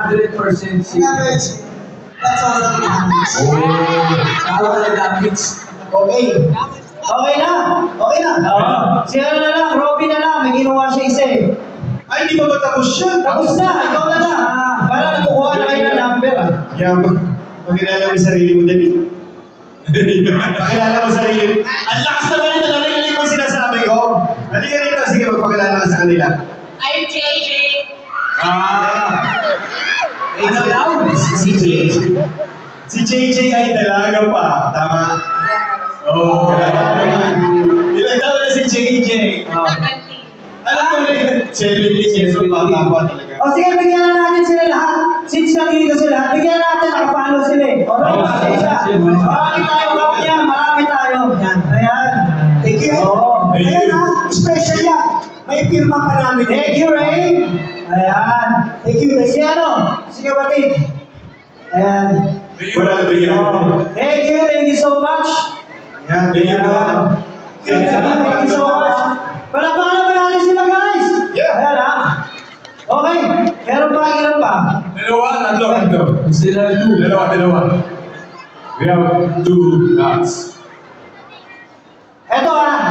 100% Average. That's all that matters. Tama na damage. Okay. Okay na. Okay na. Si ano na lang, Robby na lang. May ginawa siya isa eh. Ay, di ba ba tapos siya? Tapos na. Ikaw na lang. Para nagkukuha na kayo ng number ah. Yeah, pagkilala mo yung sarili mo, David. Pagkilala mo sarili mo. Ang lakas naman ito, narinig mo sinasabi ko. Halika rito, sige, magpakilala ka sa kanila. I'm JJ. Ano daw? Si JJ. Si JJ ay dalaga pa, tama? Oo. Ilang taon na si JJ? Alam mo na yun? 70 years old, bata pa talaga. O sige, bigyan na natin sila lahat. Since nandito sila lahat, bigyan natin nakapalo sila eh. O, marami tayo, marami tayo. Yan, ayan. Thank you. Oo. Ayan ha, special yan. May pirma pa namin. Thank you, Ray. Ayan. Thank you, Ray. Si ano? Si kapatid. Ayan. Wala na bigyan. Thank you so much. Yan, bigyan mo. Thank you so much. Palakpakan naman natin sila, guys. Yeah. Ayan ha. Okay, meron pa ilan pa? Tatlo. Sila two. Dalawa. We have 2 lots. Eto ha,